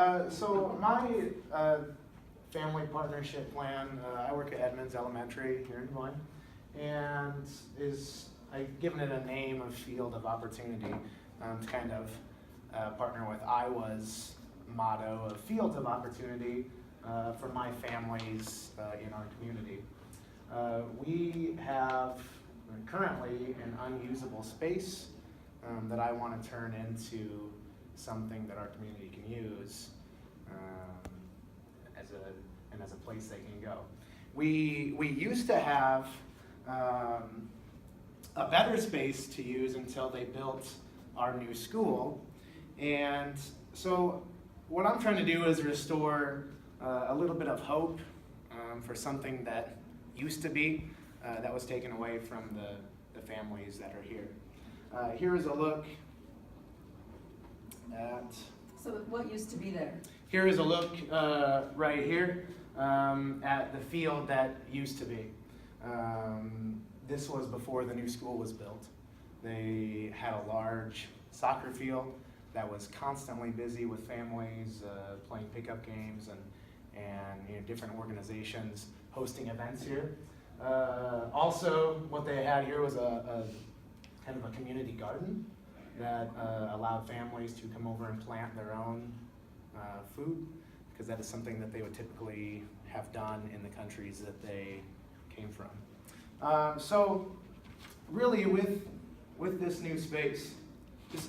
So my family partnership plan, I work at Edmunds Elementary here in Des Moines, and I've given it a name of Field of Opportunity to kind of partner with Iowa's motto of Fields of Opportunity for my families in our community. We have currently an unusable space that I want to turn into something that our community can use as a place they can go. We used to have a better space to use until they built our new school, and so what I'm trying to do is restore a little bit of hope for something that used to be that was taken away from the families that are here. Here is a look at. So what used to be there? Here is a look right here at the field that used to be. This was before the new school was built. They had a large soccer field that was constantly busy with families playing pickup games and different organizations hosting events here. Also, what they had here was a kind of a community garden that allowed families to come over and plant their own food, because that is something that they would typically have done in the countries that they came from. So really with this new space,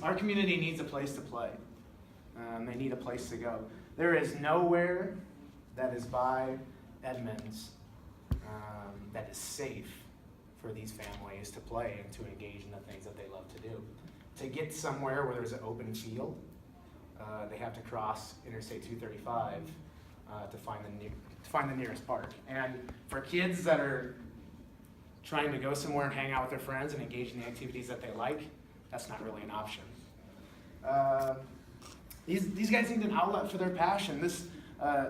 our community needs a place to play. They need a place to go. There is nowhere that is by Edmunds that is safe for these families to play and to engage in the things that they love to do. To get somewhere where there's an open field, they have to cross Interstate 235 to find the nearest park. And for kids that are trying to go somewhere and hang out with their friends and engage in the activities that they like, that's not really an option. These guys need an outlet for their passion. This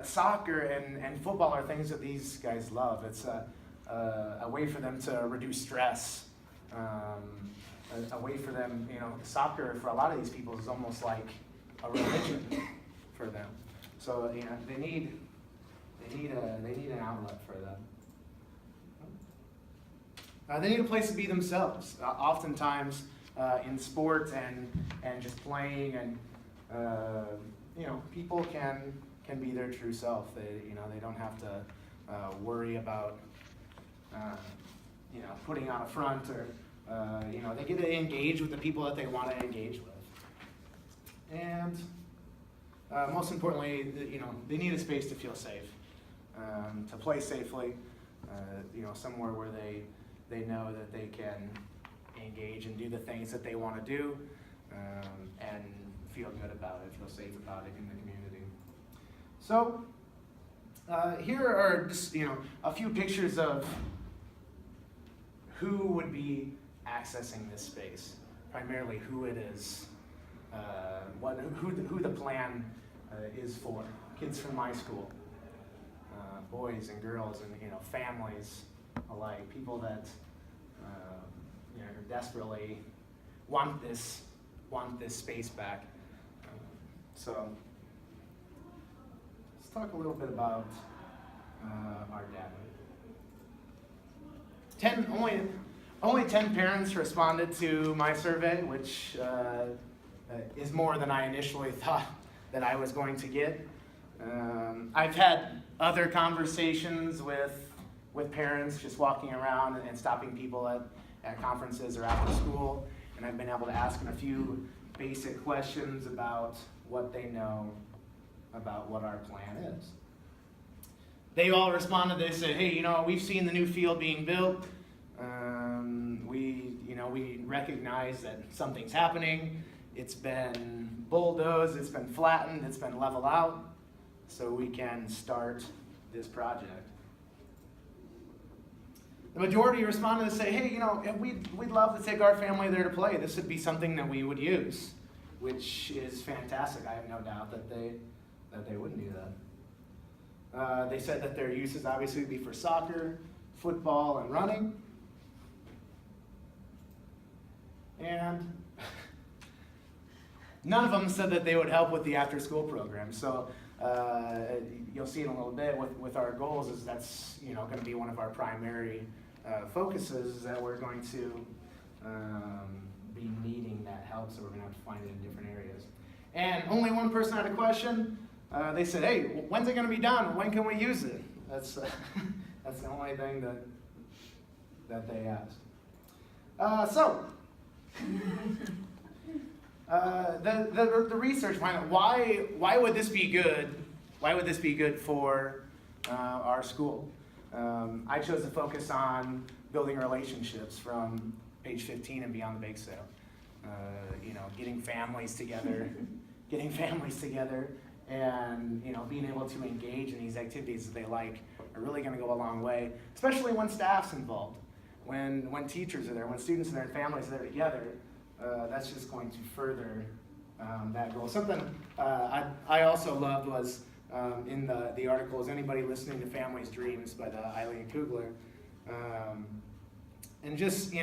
soccer and football are things that these guys love. It's a way for them to reduce stress. A way for them, soccer for a lot of these people is almost like a religion for them. So they need an outlet for them. They need a place to be themselves. Oftentimes in sports and just playing and people can be their true self. They don't have to worry about putting on a front or they get to engage with the people that they want to engage with. And most importantly, they need a space to feel safe, to play safely, somewhere where they know that they can engage and do the things that they want to do, and feel good about it, feel safe about it in the community. So here are just a few pictures of who would be accessing this space, primarily who it is, who the plan is for. Kids from my school, boys and girls, and families alike, people that desperately want this space back. So let's talk a little bit about our data. Only 10 parents responded to my survey, which is more than I initially thought that I was going to get. I've had other conversations with parents just walking around and stopping people at conferences or after school, and I've been able to ask them a few basic questions about what they know about what our plan is. They all responded. They said, hey, we've seen the new field being built. We recognize that something's happening. It's been bulldozed, it's been flattened, it's been leveled out, so we can start this project. The majority responded to say, hey, we'd love to take our family there to play. This would be something that we would use, which is fantastic. I have no doubt that they wouldn't do that. They said that their uses obviously would be for soccer, football, and running. And none of them said that they would help with the after-school program. So you'll see in a little bit with our goals is that's going to be one of our primary focuses, is that we're going to be needing that help, so we're going to have to find it in different areas. And only one person had a question. They said, "Hey, when's it going to be done? When can we use it?" That's that's the only thing that they asked. The research behind it. Why would this be good? Why would this be good for our school? I chose to focus on building relationships from page 15 and beyond the bake sale. Getting families together, and being able to engage in these activities that they like are really going to go a long way, especially when staff's involved, when teachers are there, when students are there, and families are there together. That's just going to further that goal. Something I also loved was in the article is Anybody Listening to Family's Dreams by the Eileen Kugler. And just,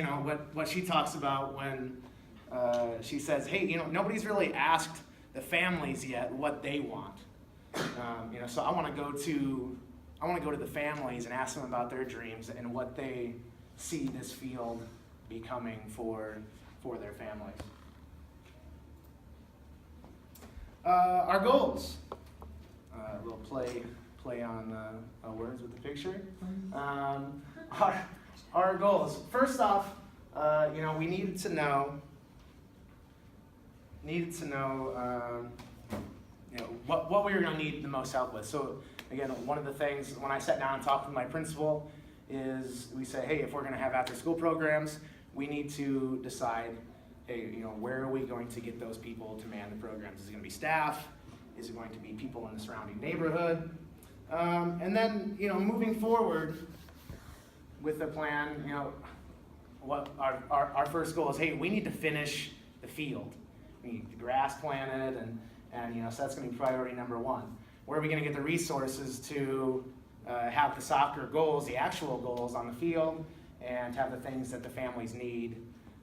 what she talks about when she says, hey, nobody's really asked the families yet what they want. So I want to go to the families and ask them about their dreams and what they see this field becoming for their families. Our goals. A little play on words with the picture. Our goals. First off, we needed to know what we were going to need the most help with. So again, one of the things when I sat down and talked with my principal is we say, hey, if we're going to have after-school programs, we need to decide, hey, where are we going to get those people to man the programs? Is it going to be staff? Is it going to be people in the surrounding neighborhood? And then, moving forward with the plan, what our first goal is, hey, we need to finish the field. We need the grass planted, and so that's going to be priority number one. Where are we going to get the resources to have the soccer goals, the actual goals on the field, and have the things that the families need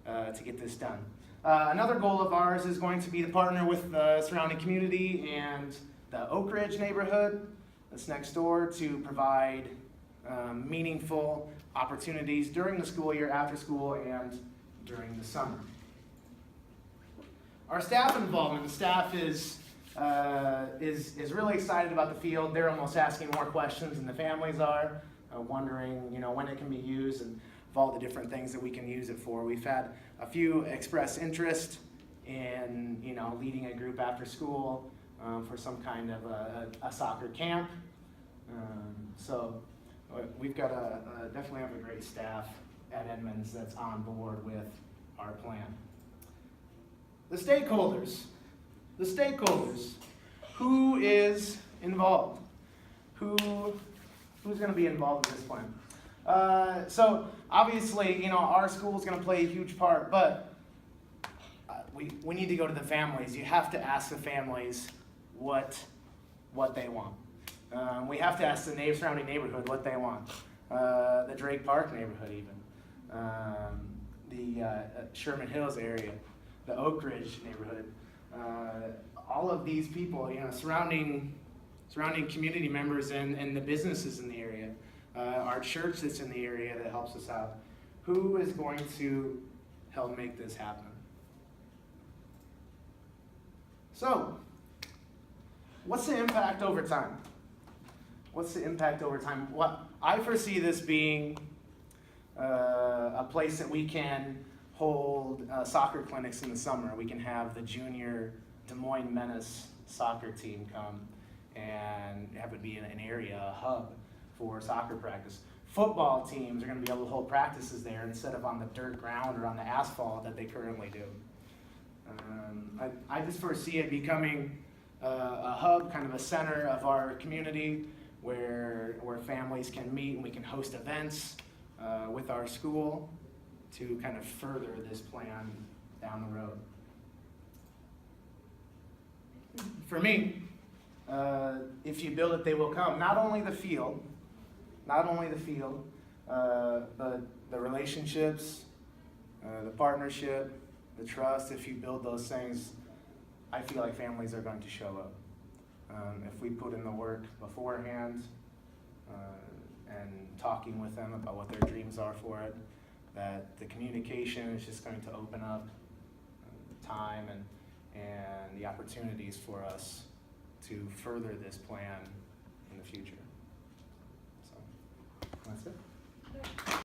to get this done? Another goal of ours is going to be to partner with the surrounding community and the Oak Ridge neighborhood that's next door to provide meaningful opportunities during the school year, after school, and during the summer. Our staff involvement. The staff is really excited about the field. They're almost asking more questions than the families are, wondering when it can be used and of all the different things that we can use it for. We've had a few express interest in leading a group after school for some kind of a soccer camp. So we've got definitely have a great staff at Edmunds that's on board with our plan. The stakeholders. Who is involved? Who's going to be involved in this plan? So obviously, our school is going to play a huge part, but we need to go to the families. You have to ask the families what they want. We have to ask the surrounding neighborhood what they want. The Drake Park neighborhood even. The Sherman Hills area. The Oak Ridge neighborhood. All of these people, surrounding community members and the businesses in the area. Our church that's in the area that helps us out. Who is going to help make this happen? So, what's the impact over time? What I foresee this being a place that we can hold soccer clinics in the summer. We can have the junior Des Moines Menace soccer team come and have it be an area, a hub for soccer practice. Football teams are going to be able to hold practices there instead of on the dirt ground or on the asphalt that they currently do. I just foresee it becoming a hub, kind of a center of our community where families can meet and we can host events with our school to kind of further this plan down the road. For me, if you build it, they will come. Not only the field, but the relationships, the partnership, the trust. If you build those things, I feel like families are going to show up. If we put in the work beforehand, and talking with them about what their dreams are for it, that the communication is just going to open up time and the opportunities for us to further this plan in the future. So, that's it.